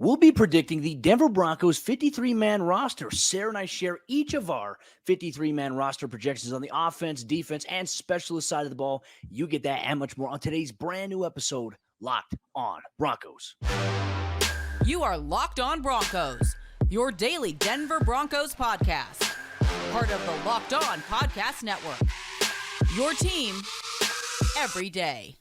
We'll be predicting the Denver Broncos 53-man roster. Sayre and I share each of our 53-man roster projections on the offense, defense, and specialist side of the ball. You get that and much more on today's brand new episode, Locked On Broncos. You are Locked On Broncos, your daily Denver Broncos podcast. Part of the Locked On Podcast Network. Your team every day.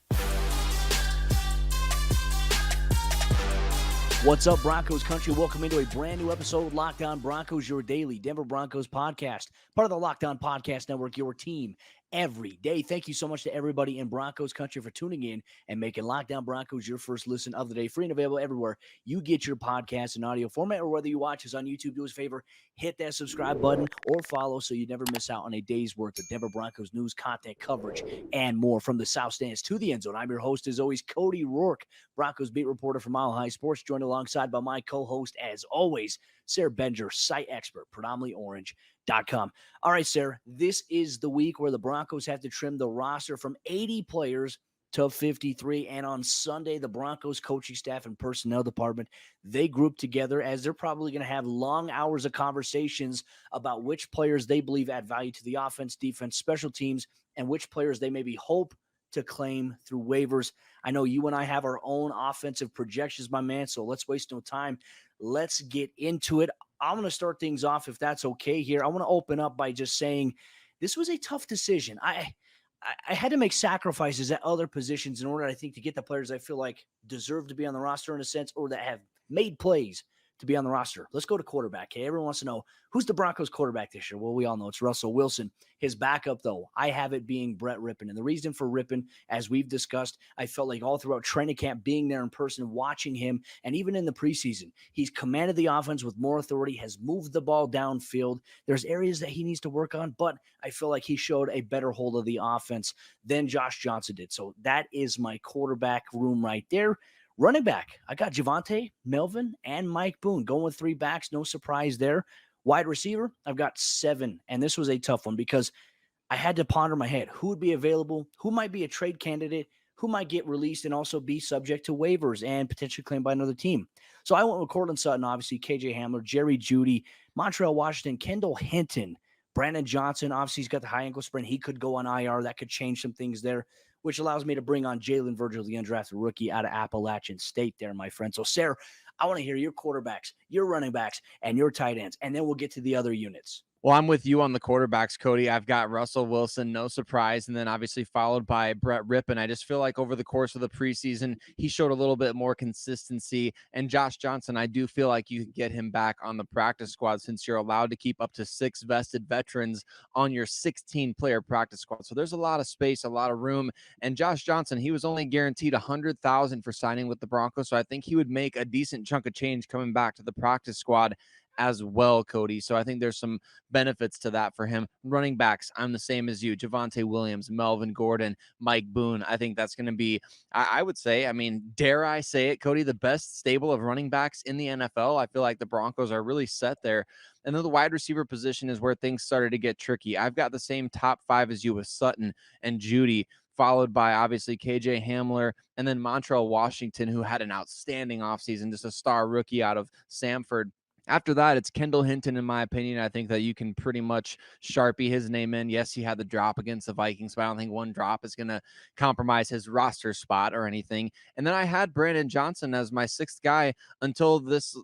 What's up, Broncos country? Welcome into a brand new episode of Locked On Broncos, your daily Denver Broncos podcast. Part of the Locked On Podcast Network, your team every day. Thank you so much to everybody in Broncos country for tuning in and making Locked On Broncos your first listen of the day. Free and available everywhere you get your podcast in audio format, or whether you watch us on YouTube, do us a favor, hit that subscribe button or follow so you never miss out on a day's worth of Denver Broncos news, content, coverage, and more. From the South Stands to the end zone, I'm your host, as always, Cody Roark, Broncos beat reporter for Mile High Sports, joined alongside by my co-host, as always, Sayre Bedinger, site expert, predominantlyorange.com. All right, Sayre, this is the week where the Broncos have to trim the roster from 80 players to 53. And on Sunday, the Broncos coaching staff and personnel department, they group together, as they're probably going to have long hours of conversations about which players they believe add value to the offense, defense, special teams, and which players they maybe hope to claim through waivers. I know you and I have our own offensive projections, my man, so let's waste no time. Let's get into it. I'm going to start things off, if that's okay here. I want to open up by just saying this was a tough decision. I had to make sacrifices at other positions in order, I think, to get the players I feel like deserve to be on the roster in a sense, or that have made plays to be on the roster. Let's go to quarterback. Okay, everyone wants to know, who's the Broncos quarterback this year? Well, we all know it's Russell Wilson. His backup, though, I have it being Brett Rypien. And the reason for Rypien, as we've discussed, I felt like all throughout training camp, being there in person, watching him, and even in the preseason, he's commanded the offense with more authority, has moved the ball downfield. There's areas that he needs to work on, but I feel like he showed a better hold of the offense than Josh Johnson did. So that is my quarterback room right there. Running back, I got Javonte, Melvin, and Mike Boone going with three backs. No surprise there. Wide receiver, I've got 7. And this was a tough one because I had to ponder in my head who would be available, who might be a trade candidate, who might get released and also be subject to waivers and potentially claimed by another team. So I went with Cortland Sutton, obviously, KJ Hamler, Jerry Jeudy, Montreal Washington, Kendall Hinton, Brandon Johnson. Obviously, he's got the high ankle sprain. He could go on IR. That could change some things there, which allows me to bring on Jalen, Virgil, the undrafted rookie out of Appalachian State there, my friend. So, Sayre, I want to hear your quarterbacks, your running backs, and your tight ends, and then we'll get to the other units. Well, I'm with you on the quarterbacks, Cody. I've got Russell Wilson, no surprise, and then obviously followed by Brett Rypien. I just feel like over the course of the preseason, he showed a little bit more consistency. And Josh Johnson, I do feel like you can get him back on the practice squad, since you're allowed to keep up to 6 vested veterans on your 16-player practice squad. So there's a lot of space, a lot of room. And Josh Johnson, he was only guaranteed $100,000 for signing with the Broncos, so I think he would make a decent chunk of change coming back to the practice squad as well, Cody. So I think there's some benefits to that for him. Running backs, I'm the same as you. Javonte Williams, Melvin Gordon, Mike Boone. I think that's going to be, I would say, I mean, dare I say it, Cody, the best stable of running backs in the NFL. I feel like the Broncos are really set there. And then the wide receiver position is where things started to get tricky. I've got the same top 5 as you with Sutton and Jeudy, followed by obviously KJ Hamler, and then Montreal Washington, who had an outstanding offseason, just a star rookie out of Samford. After that, it's Kendall Hinton, in my opinion. I think that you can pretty much Sharpie his name in. Yes, he had the drop against the Vikings, but I don't think one drop is going to compromise his roster spot or anything. And then I had Brandon Johnson as my 6th guy until this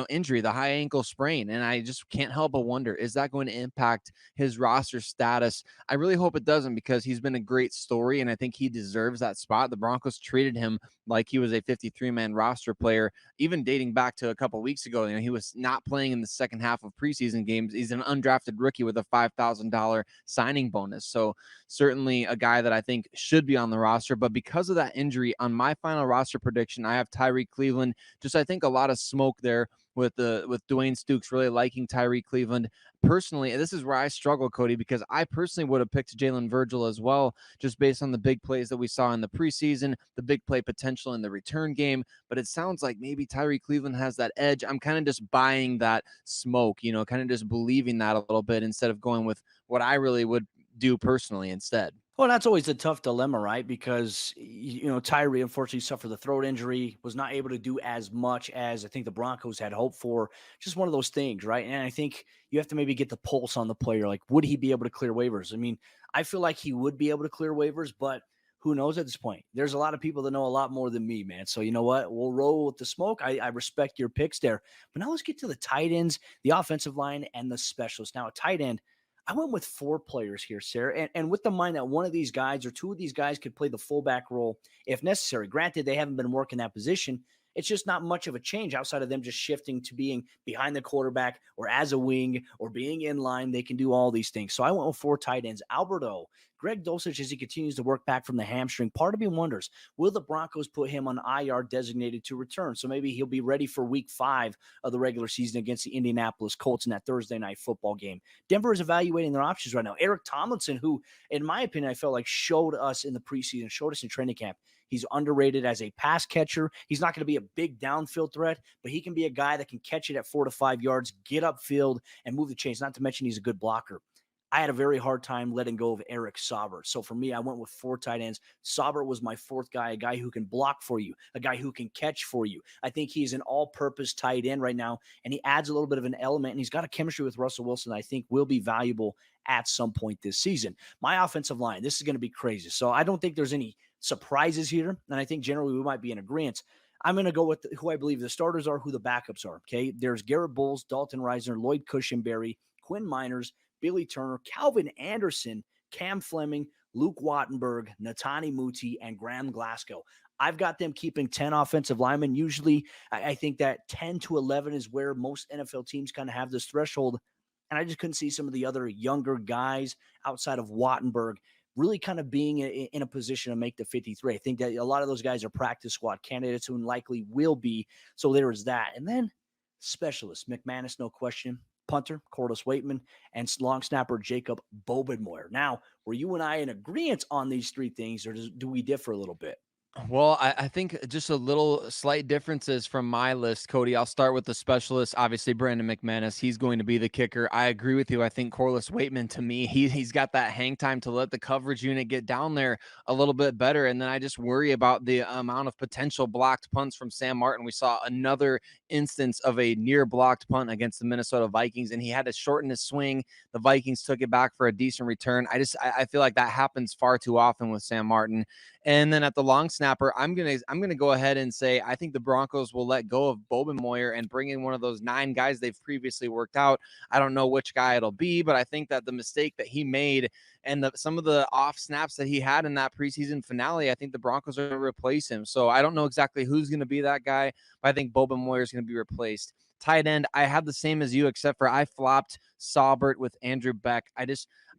injury, the high ankle sprain. And I just can't help but wonder, is that going to impact his roster status? I really hope it doesn't, because he's been a great story, and I think he deserves that spot. The Broncos treated him like he was a 53-man roster player, even dating back to a couple weeks ago. He was not playing in the second half of preseason games. He's an undrafted rookie with a $5,000 signing bonus. So certainly a guy that I think should be on the roster. But because of that injury, on my final roster prediction, I have Tyree Cleveland. Just, I think, a lot of smoke there with Dwayne Stukes really liking Tyree Cleveland. Personally, this is where I struggle, Cody, because I personally would have picked Jalen Virgil as well, just based on the big plays that we saw in the preseason, the big play potential in the return game. But it sounds like maybe Tyree Cleveland has that edge. I'm kind of just buying that smoke, kind of just believing that a little bit, instead of going with what I really would do personally instead. Well, that's always a tough dilemma, right? Because, Tyree unfortunately suffered the throat injury, was not able to do as much as I think the Broncos had hoped for. Just one of those things, right? And I think you have to maybe get the pulse on the player. Like, would he be able to clear waivers? I mean, I feel like he would be able to clear waivers, but who knows at this point? There's a lot of people that know a lot more than me, man. So, you know what? We'll roll with the smoke. I respect your picks there. But now let's get to the tight ends, the offensive line, and the specialists. Now, a tight end. I went with 4 players here, Sayre, and with the mind that one of these guys or 2 of these guys could play the fullback role if necessary. Granted, they haven't been working that position. It's just not much of a change outside of them just shifting to being behind the quarterback or as a wing or being in line. They can do all these things. So I went with 4 tight ends. Alberto, Greg Dulcich, as he continues to work back from the hamstring. Part of me wonders, will the Broncos put him on IR designated to return? So maybe he'll be ready for week 5 of the regular season against the Indianapolis Colts in that Thursday night football game. Denver is evaluating their options right now. Eric Tomlinson, who, in my opinion, I felt like showed us in the preseason, showed us in training camp. He's underrated as a pass catcher. He's not going to be a big downfield threat, but he can be a guy that can catch it at 4 to 5 yards, get upfield, and move the chains. Not to mention he's a good blocker. I had a very hard time letting go of Eric Sauber. So for me, I went with 4 tight ends. Sauber was my 4th guy, a guy who can block for you, a guy who can catch for you. I think he's an all-purpose tight end right now, and he adds a little bit of an element, and he's got a chemistry with Russell Wilson that I think will be valuable at some point this season. My offensive line, this is going to be crazy. So I don't think there's any surprises here, and I think generally we might be in agreement. I'm going to go with who I believe the starters are, who the backups are, okay? There's Garrett Bowles, Dalton Reisner, Lloyd Cushenberry, Quinn Miners, Billy Turner, Calvin Anderson, Cam Fleming, Luke Wattenberg, Netani Muti, and Graham Glasgow. I've got them keeping 10 offensive linemen. Usually, I think that 10 to 11 is where most NFL teams kind of have this threshold. And I just couldn't see some of the other younger guys outside of Wattenberg really kind of being in a position to make the 53. I think that a lot of those guys are practice squad candidates who likely will be. So there is that. And then specialists, McManus, no question. Punter, Cordis Waitman, and long snapper Jacob Bobenmoyer. Now, were you and I in agreement on these 3 things, or do we differ a little bit? Well, I think just a little slight differences from my list, Cody. I'll start with the specialist. Obviously, Brandon McManus, he's going to be the kicker. I agree with you. I think Corliss Waitman, to me, he's got that hang time to let the coverage unit get down there a little bit better. And then I just worry about the amount of potential blocked punts from Sam Martin. We saw another instance of a near blocked punt against the Minnesota Vikings, and he had to shorten his swing. The Vikings took it back for a decent return. I feel like that happens far too often with Sam Martin. And then at the long snapper, I'm gonna go ahead and say I think the Broncos will let go of Bobenmoyer and bring in one of those 9 guys they've previously worked out. I don't know which guy it'll be, but I think that the mistake that he made and some of the off snaps that he had in that preseason finale, I think the Broncos are going to replace him. So I don't know exactly who's going to be that guy, but I think Bobenmoyer is going to be replaced. Tight end, I have the same as you, except for I flopped Saubert with Andrew Beck.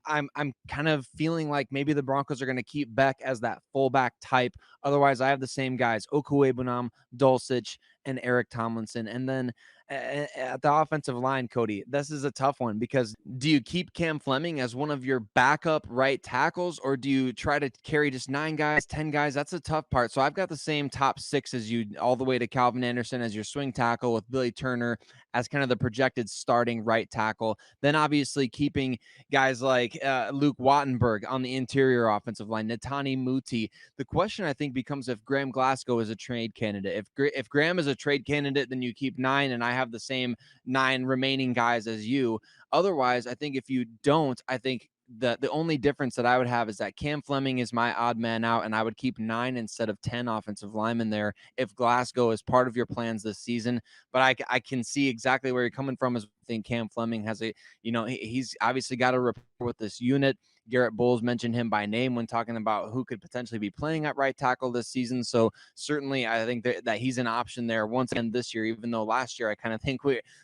I'm kind of feeling like maybe the Broncos are going to keep Beck as that fullback type. Otherwise, I have the same guys: Okuwebunam, Dulcich, and Eric Tomlinson. And then at the offensive line, Cody, this is a tough one because do you keep Cam Fleming as one of your backup right tackles, or do you try to carry just 9 guys, 10 guys? That's a tough part. So I've got the same top 6 as you, all the way to Calvin Anderson as your swing tackle, with Billy Turner as kind of the projected starting right tackle. Then obviously keeping guys like Luke Wattenberg on the interior offensive line, Netani Muti. The question I think becomes if Graham Glasgow is a trade candidate. If Graham is a trade candidate, then you keep 9, and I have the same 9 remaining guys as you. Otherwise, I think if you don't, I think the only difference that I would have is that Cam Fleming is my odd man out, and I would keep 9 instead of 10 offensive linemen there if Glasgow is part of your plans this season. But I can see exactly where you're coming from. As I think Cam Fleming has he's obviously got a rapport with this unit. Garrett Bowles mentioned him by name when talking about who could potentially be playing at right tackle this season. So certainly I think that he's an option there once again this year, even though last year I kind of think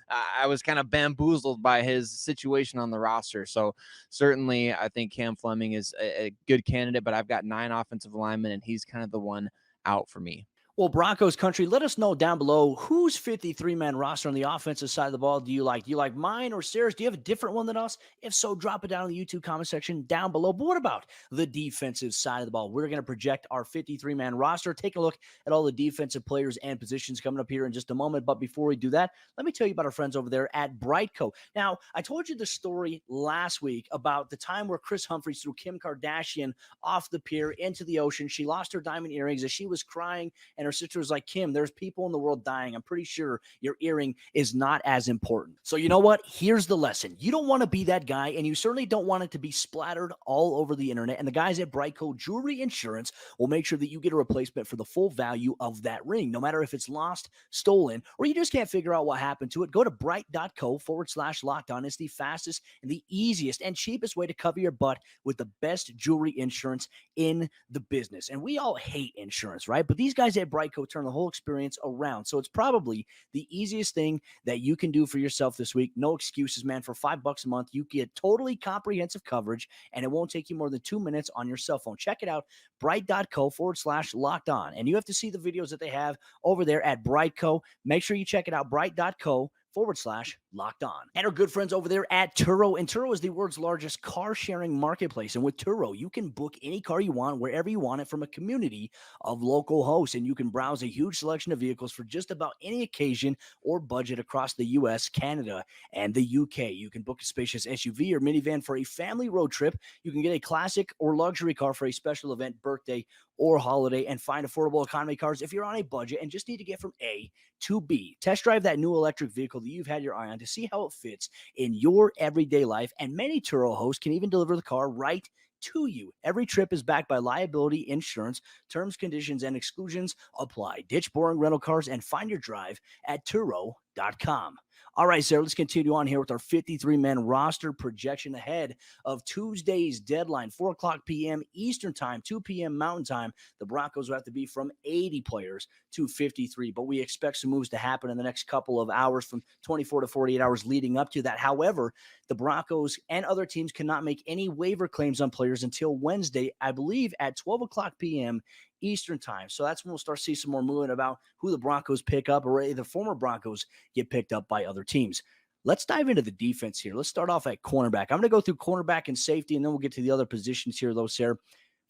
I was kind of bamboozled by his situation on the roster. So certainly I think Cam Fleming is a good candidate, but I've got 9 offensive linemen, and he's kind of the one out for me. Well, Broncos country, let us know down below whose 53-man roster on the offensive side of the ball do you like? Do you like mine or Sayre's? Do you have a different one than us? If so, drop it down in the YouTube comment section down below. But what about the defensive side of the ball? We're going to project our 53-man roster. Take a look at all the defensive players and positions coming up here in just a moment. But before we do that, let me tell you about our friends over there at BriteCo. Now, I told you the story last week about the time where Chris Humphries threw Kim Kardashian off the pier into the ocean. She lost her diamond earrings as she was crying, and her sister was like, Kim, there's people in the world dying. I'm pretty sure your earring is not as important. So you know what? Here's the lesson. You don't want to be that guy, and you certainly don't want it to be splattered all over the internet. And the guys at BriteCo Jewelry Insurance will make sure that you get a replacement for the full value of that ring, no matter if it's lost, stolen, or you just can't figure out what happened to it. Go to brite.co/lockedon. It's the fastest and the easiest and cheapest way to cover your butt with the best jewelry insurance in the business. And we all hate insurance, right? But these guys at BriteCo turn the whole experience around. So it's probably the easiest thing that you can do for yourself this week. No excuses, man. For $5 a month, you get totally comprehensive coverage, and it won't take you more than 2 minutes on your cell phone. Check it out, brite.co/locked on. And you have to see the videos that they have over there at BriteCo. Make sure you check it out, brite.co/locked on. And our good friends over there at Turo. And Turo is the world's largest car sharing marketplace. And with Turo, you can book any car you want, wherever you want it, from a community of local hosts. And you can browse a huge selection of vehicles for just about any occasion or budget across the US, Canada, and the UK. You can book a spacious SUV or minivan for a family road trip. You can get a classic or luxury car for a special event, birthday, or holiday, and find affordable economy cars if you're on a budget and just need to get from A to B. Test drive that new electric vehicle that you've had your eye on to see how it fits in your everyday life. And many Turo hosts can even deliver the car right to you. Every trip is backed by liability insurance. Terms, conditions, and exclusions apply. Ditch boring rental cars and find your drive at Turo.com. All right, Sayre, let's continue on here with our 53-man roster projection ahead of Tuesday's deadline, 4 o'clock p.m. Eastern time, 2 p.m. Mountain time. The Broncos will have to be from 80 players to 53, but we expect some moves to happen in the next couple of hours, from 24 to 48 hours leading up to that. However, the Broncos and other teams cannot make any waiver claims on players until Wednesday, I believe, at 12 o'clock p.m. Eastern time. So that's when we'll start seeing some more movement about who the Broncos pick up, or the former Broncos get picked up by other teams. Let's dive into the defense here. Let's start off at cornerback. I'm going to go through cornerback and safety, and then we'll get to the other positions here, though, Sayre.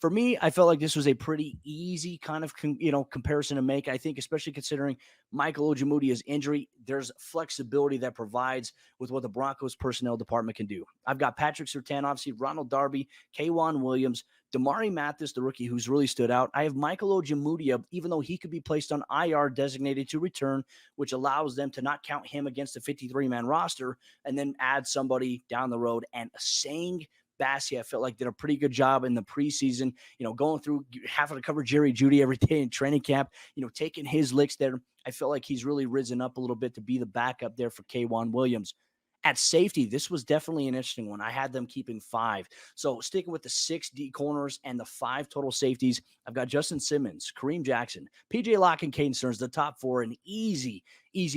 For me, I felt like this was a pretty easy kind of comparison to make. I think, especially considering Michael Ojemudia's injury, there's flexibility that provides with what the Broncos personnel department can do. I've got Patrick Surtain, obviously Ronald Darby, K'Wan Williams, Damarri Mathis, the rookie who's really stood out. I have Michael Ojemudia, even though he could be placed on IR, designated to return, which allows them to not count him against the 53-man roster and then add somebody down the road. And Sayre Bassie, I felt like, did a pretty good job in the preseason, going through, having to cover Jerry Jeudy every day in training camp, taking his licks there. I feel like he's really risen up a little bit to be the backup there for K'Wan Williams. At safety, this was definitely an interesting one. I had them keeping 5. So sticking with the 6 D corners and the 5 total safeties, I've got Justin Simmons, Kareem Jackson, PJ Locke, and Caden Stearns, the top 4, an easy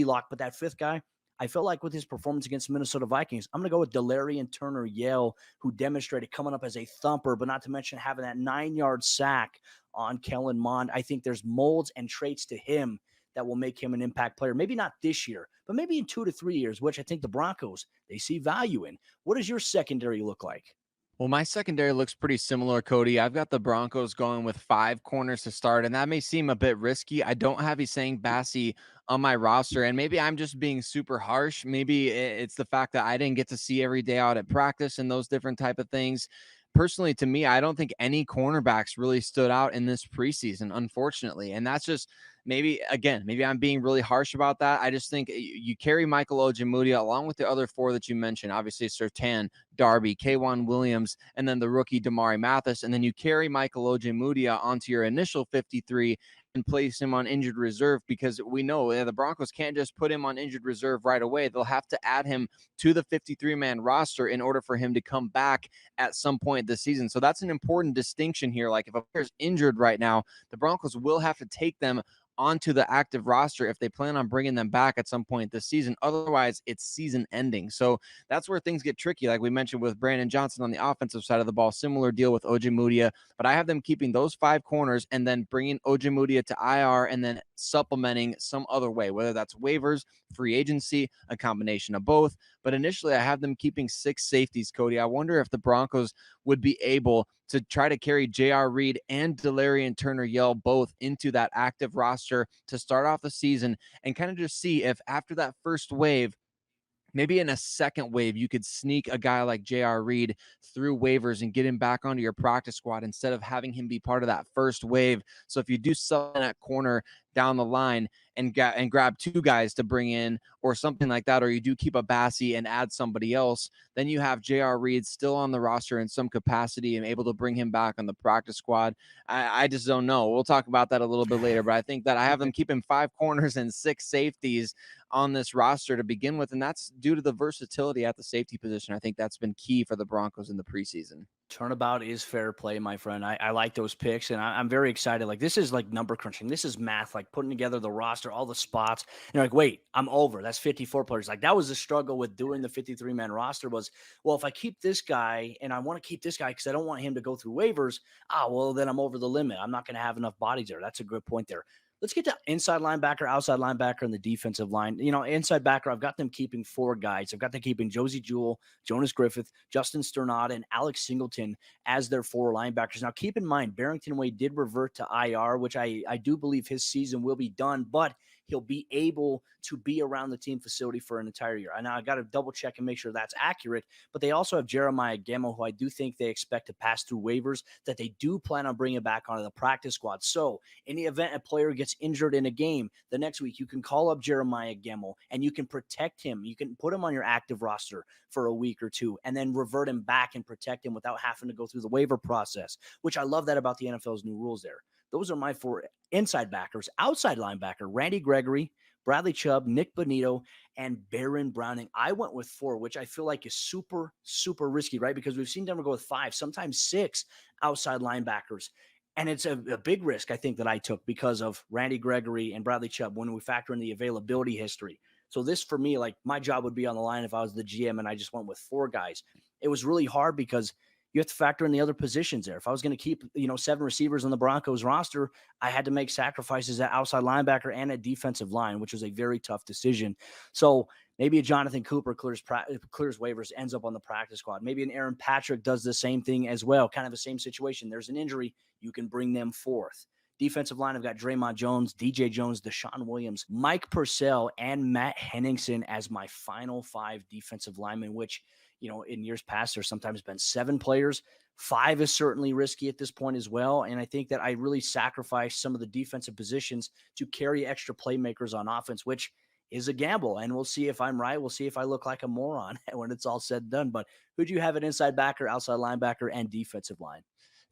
lock. But that 5th guy, I felt like with his performance against Minnesota Vikings, I'm going to go with Delarian Turner-Yell, who demonstrated coming up as a thumper, but not to mention having that 9-yard sack on Kellen Mond. I think there's molds and traits to him that will make him an impact player. Maybe not this year, but maybe in 2 to 3 years, which I think the Broncos, they see value in. What does your secondary look like? Well, my secondary looks pretty similar, Cody. I've got the Broncos going with 5 corners to start, and that may seem a bit risky. I don't have Sayre Bassie on my roster, and maybe I'm just being super harsh. Maybe it's the fact that I didn't get to see every day out at practice and those different type of things. Personally, to me, I don't think any cornerbacks really stood out in this preseason, unfortunately. And that's just maybe I'm being really harsh about that. I just think you carry Michael Ojemudia along with the other 4 that you mentioned, obviously Surtain, Darby, K'Wan Williams, and then the rookie Damarri Mathis. And then you carry Michael Ojemudia onto your initial 53 and place him on injured reserve, because we know the Broncos can't just put him on injured reserve right away. They'll have to add him to the 53-man roster in order for him to come back at some point this season. So that's an important distinction here. Like, if a player's injured right now, the Broncos will have to take them onto the active roster if they plan on bringing them back at some point this season. Otherwise, it's season ending. So that's where things get tricky. Like we mentioned with Brandon Johnson on the offensive side of the ball, similar deal with Ojemudia, but I have them keeping those 5 corners and then bringing Ojemudia to IR and then supplementing some other way, whether that's waivers, free agency, a combination of both. But initially, I have them keeping 6 safeties, Cody. I wonder if the Broncos would be able to try to carry J.R. Reed and Delarian Turner-Yell both into that active roster to start off the season and kind of just see if after that first wave, maybe in a second wave, you could sneak a guy like J.R. Reed through waivers and get him back onto your practice squad instead of having him be part of that first wave. So if you do sell in that corner down the line and grab 2 guys to bring in or something like that, or you do keep a Bassie and add somebody else, then you have J.R. Reed still on the roster in some capacity and able to bring him back on the practice squad. I just don't know. We'll talk about that a little bit later, but I think that I have them keeping 5 corners and 6 safeties on this roster to begin with, and that's due to the versatility at the safety position. I think that's been key for the Broncos in the preseason. Turnabout is fair play, my friend. I like those picks, and I'm very excited. Like, this is like number crunching. This is math, like putting together the roster, all the spots. And you're like, wait, I'm over. That's 54 players. Like, that was the struggle with doing the 53-man roster was, well, if I keep this guy and I want to keep this guy because I don't want him to go through waivers, well, then I'm over the limit. I'm not going to have enough bodies there. That's a good point there. Let's get to inside linebacker, outside linebacker, and the defensive line. Inside backer, I've got them keeping 4 guys. I've got them keeping Josie Jewell, Jonas Griffith, Justin Sternad, and Alex Singleton as their 4 linebackers. Now, keep in mind, Barrington Wade did revert to IR, which I do believe his season will be done, but he'll be able to be around the team facility for an entire year. Now, I got to double check and make sure that's accurate, but they also have Jeremiah Gemmel, who I do think they expect to pass through waivers, that they do plan on bringing back onto the practice squad. So in the event a player gets injured in a game, the next week you can call up Jeremiah Gemmel and you can protect him. You can put him on your active roster for a week or 2 and then revert him back and protect him without having to go through the waiver process, which I love that about the NFL's new rules there. Those are my 4 inside backers. Outside linebacker, Randy Gregory, Bradley Chubb, Nick Bonito, and Baron Browning. I went with 4, which I feel like is super, super risky, right? Because we've seen Denver go with 5, sometimes 6 outside linebackers. And it's a big risk, I think, that I took because of Randy Gregory and Bradley Chubb when we factor in the availability history. So this, for me, like, my job would be on the line if I was the GM and I just went with 4 guys. It was really hard because you have to factor in the other positions there. If I was going to keep, 7 receivers on the Broncos roster, I had to make sacrifices at outside linebacker and at defensive line, which was a very tough decision. So maybe a Jonathan Cooper clears waivers, ends up on the practice squad. Maybe an Aaron Patrick does the same thing as well. Kind of the same situation. There's an injury. You can bring them forth. Defensive line, I've got Draymond Jones, DJ Jones, Deshaun Williams, Mike Purcell, and Matt Henningsen as my final 5 defensive linemen, which, in years past, there's sometimes been 7 players. 5 is certainly risky at this point as well. And I think that I really sacrificed some of the defensive positions to carry extra playmakers on offense, which is a gamble. And we'll see if I'm right. We'll see if I look like a moron when it's all said and done. But who do you have at inside backer, outside linebacker, and defensive line?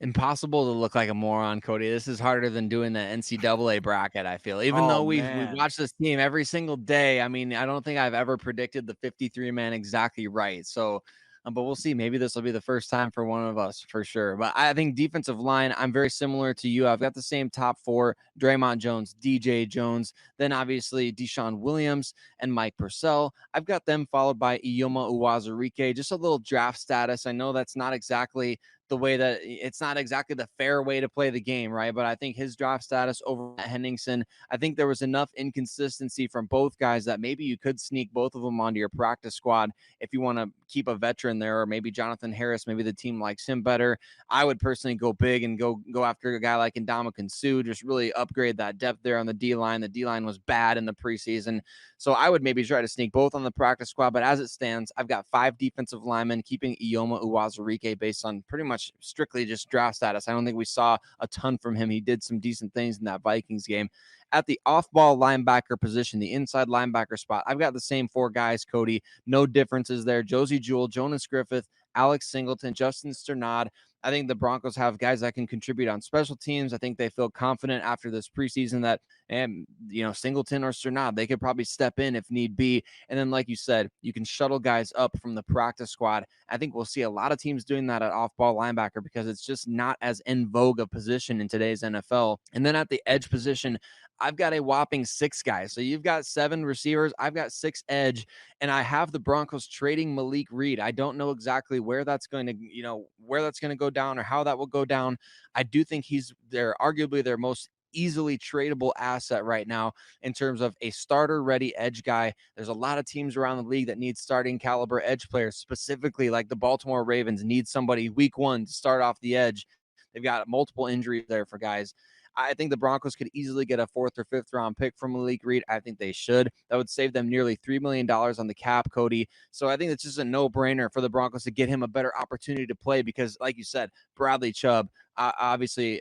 Impossible to look like a moron, Cody. This is harder than doing the NCAA bracket, I feel. Even though we watch this team every single day, I mean, I don't think I've ever predicted the 53-man exactly right. So, but we'll see. Maybe this will be the first time for one of us for sure. But I think defensive line, I'm very similar to you. I've got the same top 4, Draymond Jones, DJ Jones, then obviously Deshaun Williams and Mike Purcell. I've got them followed by Ioma Uwazurike. Just a little draft status. I know that's not exactly the way that it's not exactly the fair way to play the game, right? But I think his draft status over at Henningsen, I think there was enough inconsistency from both guys that maybe you could sneak both of them onto your practice squad if you want to keep a veteran there, or maybe Jonathan Harris, maybe the team likes him better. I would personally go big and go after a guy like Ndamukong Suh, just really upgrade that depth there on the D-line. The D-line was bad in the preseason. So I would maybe try to sneak both on the practice squad. But as it stands, I've got 5 defensive linemen, keeping Ioma Uwazurike based on pretty much strictly just draft status. I don't think we saw a ton from him. He did some decent things in that Vikings game. At the off-ball linebacker position, the inside linebacker spot, I've got the same 4 guys, Cody. No differences there. Josie Jewell, Jonas Griffith, Alex Singleton, Justin Sternad, I think the Broncos have guys that can contribute on special teams. I think they feel confident after this preseason that, Singleton or Surtain, they could probably step in if need be. And then, like you said, you can shuttle guys up from the practice squad. I think we'll see a lot of teams doing that at off-ball linebacker because it's just not as in vogue a position in today's NFL. And then at the edge position, I've got a whopping 6 guys. So you've got 7 receivers. I've got 6 edge, and I have the Broncos trading Malik Reed. I don't know exactly where that's going to go down or how that will go down. I do think he's arguably their most easily tradable asset right now in terms of a starter ready edge guy. There's a lot of teams around the league that need starting caliber edge players, specifically like the Baltimore Ravens need somebody week 1 to start off the edge. They've got multiple injuries there for guys. I think the Broncos could easily get a 4th or 5th round pick from Malik Reed. I think they should. That would save them nearly $3 million on the cap, Cody. So I think it's just a no-brainer for the Broncos to get him a better opportunity to play because, like you said, Bradley Chubb, obviously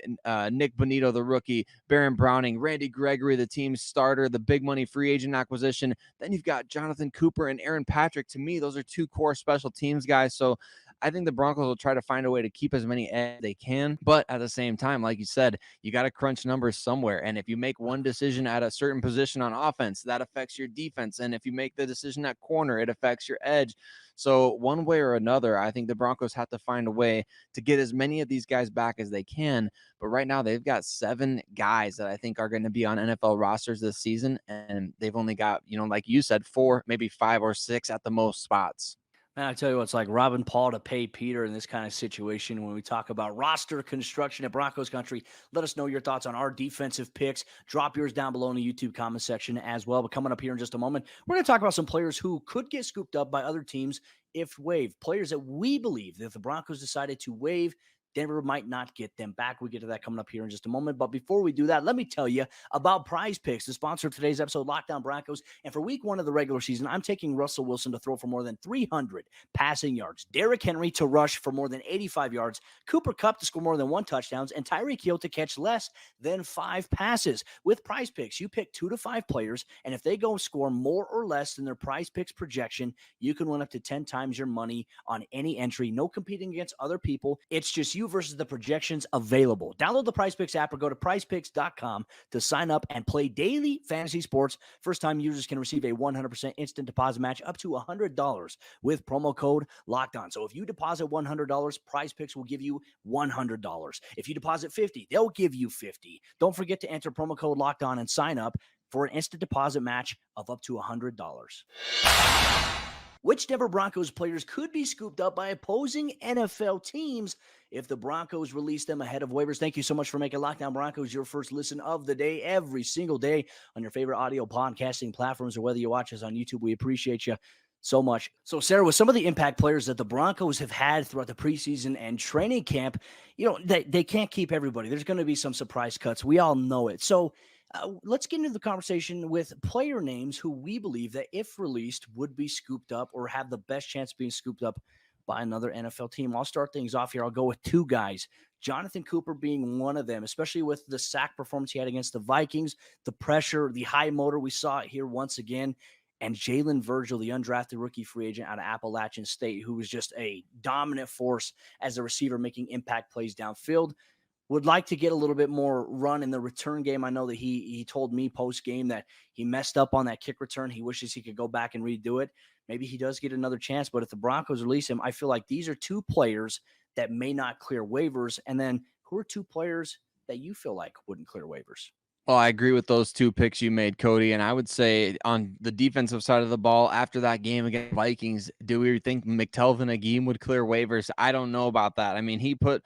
Nick Bonito, the rookie, Baron Browning, Randy Gregory, the team's starter, the big money free agent acquisition. Then you've got Jonathan Cooper and Aaron Patrick. To me, those are 2 core special teams guys. So I think the Broncos will try to find a way to keep as many as they can. But at the same time, like you said, you got to crunch numbers somewhere. And if you make one decision at a certain position on offense, that affects your defense. And if you make the decision at corner, it affects your edge. So one way or another, I think the Broncos have to find a way to get as many of these guys back as they can. But right now they've got 7 guys that I think are going to be on NFL rosters this season. And they've only got, like you said, 4, maybe 5 or 6 at the most spots. Man, I tell you what, it's like robbing Paul to pay Peter in this kind of situation when we talk about roster construction at Broncos country. Let us know your thoughts on our defensive picks. Drop yours down below in the YouTube comment section as well. But coming up here in just a moment, we're going to talk about some players who could get scooped up by other teams if waived. Players that we believe that if the Broncos decided to waive, Denver might not get them back. We'll get to that coming up here in just a moment. But before we do that, let me tell you about PrizePicks, the sponsor of today's episode, Locked On Broncos. And for week 1 of the regular season, I'm taking Russell Wilson to throw for more than 300 passing yards, Derrick Henry to rush for more than 85 yards, Cooper Kupp to score more than 1 touchdown, and Tyreek Hill to catch less than 5 passes. With PrizePicks, you pick 2 to 5 players, and if they go score more or less than their PrizePicks projection, you can win up to 10 times your money on any entry. No competing against other people. It's just you versus the projections available. Download the PrizePicks app or go to PrizePicks.com to sign up and play daily fantasy sports. First-time users can receive a 100% instant deposit match up to $100 with promo code LOCKEDON. So if you deposit $100, PrizePicks will give you $100. If you deposit $50, they'll give you $50. Don't forget to enter promo code LOCKEDON and sign up for an instant deposit match of up to $100. Which Denver Broncos players could be scooped up by opposing NFL teams if the Broncos release them ahead of waivers? Thank you so much for making Locked On Broncos your first listen of the day every single day on your favorite audio podcasting platforms or whether you watch us on YouTube. We appreciate you so much. So, Sayre, with some of the impact players that the Broncos have had throughout the preseason and training camp, they can't keep everybody. There's going to be some surprise cuts. We all know it. So, let's get into the conversation with player names who we believe that if released would be scooped up or have the best chance of being scooped up by another NFL team. I'll start things off here. I'll go with 2 guys, Jonathan Cooper being one of them, especially with the sack performance he had against the Vikings, the pressure, the high motor. We saw it here once again. And Jalen Virgil, the undrafted rookie free agent out of Appalachian State, who was just a dominant force as a receiver making impact plays downfield. Would like to get a little bit more run in the return game. I know that he told me post-game that he messed up on that kick return. He wishes he could go back and redo it. Maybe he does get another chance, but if the Broncos release him, I feel like these are 2 players that may not clear waivers. And then who are 2 players that you feel like wouldn't clear waivers? Well, I agree with those 2 picks you made, Cody. And I would say on the defensive side of the ball, after that game against Vikings, do we think McTelvin Agim would clear waivers? I don't know about that. I mean, he put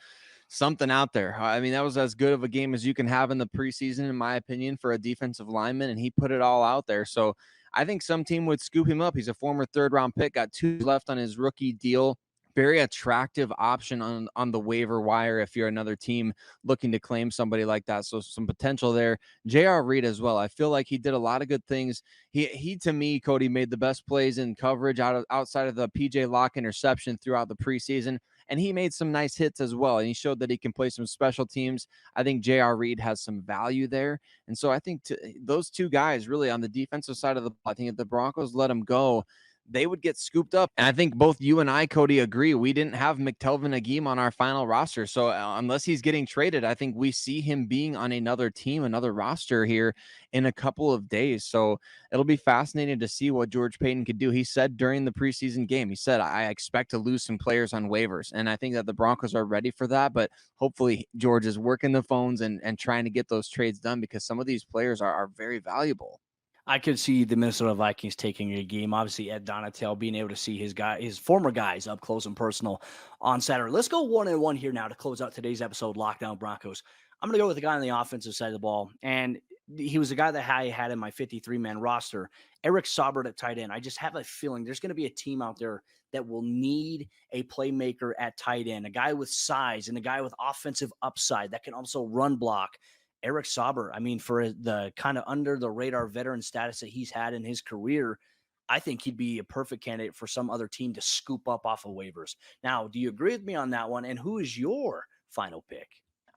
something out there. I mean, that was as good of a game as you can have in the preseason, in my opinion, for a defensive lineman, and he put it all out there. So I think some team would scoop him up. He's a former 3rd-round pick, got 2 left on his rookie deal. Very attractive option on the waiver wire if you're another team looking to claim somebody like that. So some potential there. J.R. Reed as well. I feel like he did a lot of good things. He to me, Cody, made the best plays in coverage outside of the P.J. Locke interception throughout the preseason. And he made some nice hits as well. And he showed that he can play some special teams. I think J.R. Reed has some value there. And so I think those 2 guys really on the defensive side of the ball, I think if the Broncos let him go, they would get scooped up. And I think both you and I, Cody, agree. We didn't have McTelvin Agim on our final roster. So unless he's getting traded, I think we see him being on another team, another roster here in a couple of days. So it'll be fascinating to see what George Paton could do. He said during the preseason game, he said, I expect to lose some players on waivers. And I think that the Broncos are ready for that. But hopefully George is working the phones and trying to get those trades done, because some of these players are very valuable. I could see the Minnesota Vikings taking a game. Obviously, Ed Donatel being able to see his former guys up close and personal on Saturday. Let's go 1-1 here now to close out today's episode, Lockdown Broncos. I'm going to go with the guy on the offensive side of the ball, and he was a guy that I had in my 53-man roster, Eric Saubert at tight end. I just have a feeling there's going to be a team out there that will need a playmaker at tight end, a guy with size and a guy with offensive upside that can also run block. Eric Saubert, I mean, for the kind of under the radar veteran status that he's had in his career, I think he'd be a perfect candidate for some other team to scoop up off of waivers. Now, do you agree with me on that one? And who is your final pick?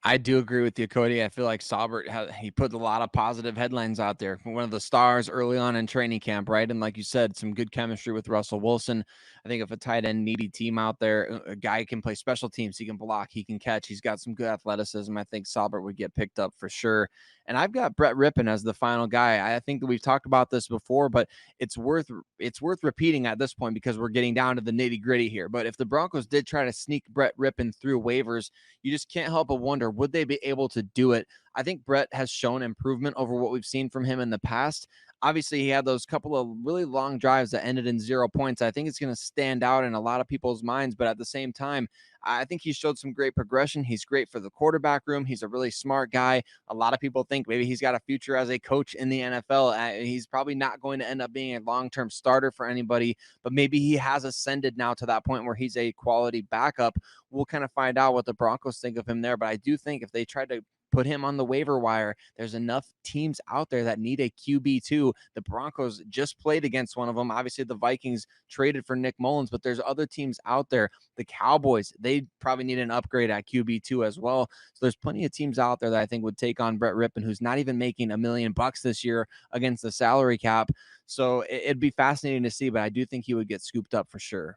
I do agree with you, Cody. I feel like Saubert, he put a lot of positive headlines out there. One of the stars early on in training camp, right? And like you said, some good chemistry with Russell Wilson. I think if a tight end needy team out there, a guy can play special teams, he can block, he can catch, he's got some good athleticism. I think Saubert would get picked up for sure. And I've got Brett Rypien as the final guy. I think that we've talked about this before, but it's worth repeating at this point because we're getting down to the nitty gritty here. But if the Broncos did try to sneak Brett Rypien through waivers, you just can't help but wonder, would they be able to do it? I think Brett has shown improvement over what we've seen from him in the past. Obviously, he had those couple of really long drives that ended in 0 points. I think it's going to stand out in a lot of people's minds, but at the same time, I think he showed some great progression. He's great for the quarterback room. He's a really smart guy. A lot of people think maybe he's got a future as a coach in the NFL. He's probably not going to end up being a long-term starter for anybody, but maybe he has ascended now to that point where he's a quality backup. We'll kind of find out what the Broncos think of him there, but I do think if they try to put him on the waiver wire, there's enough teams out there that need a QB2. The Broncos just played against one of them. Obviously, the Vikings traded for Nick Mullins, but there's other teams out there. The Cowboys, they probably need an upgrade at QB2 as well. So there's plenty of teams out there that I think would take on Brett Rypien, who's not even making $1 million this year against the salary cap. So it'd be fascinating to see, but I do think he would get scooped up for sure.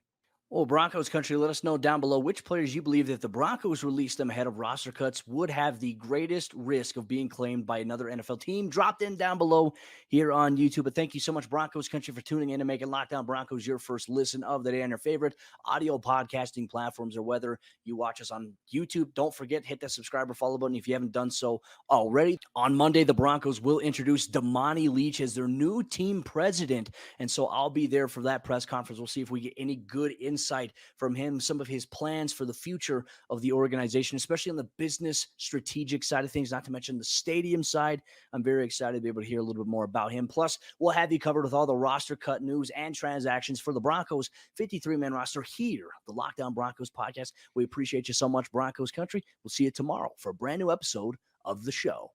Well, Broncos country, let us know down below which players you believe that if the Broncos released them ahead of roster cuts would have the greatest risk of being claimed by another NFL team. Drop them down below here on YouTube. But thank you so much, Broncos country, for tuning in and making Lockdown Broncos your first listen of the day on your favorite audio podcasting platforms, or whether you watch us on YouTube. Don't forget, hit that subscribe or follow button if you haven't done so already. On Monday, the Broncos will introduce Damani Leach as their new team president. And so I'll be there for that press conference. We'll see if we get any good insight from him, some of his plans for the future of the organization, especially on the business strategic side of things, not to mention the stadium side. I'm very excited to be able to hear a little bit more about him. Plus, we'll have you covered with all the roster cut news and transactions for the Broncos 53-man roster here, the Lockdown Broncos podcast. We appreciate you so much, Broncos country. We'll see you tomorrow for a brand new episode of the show.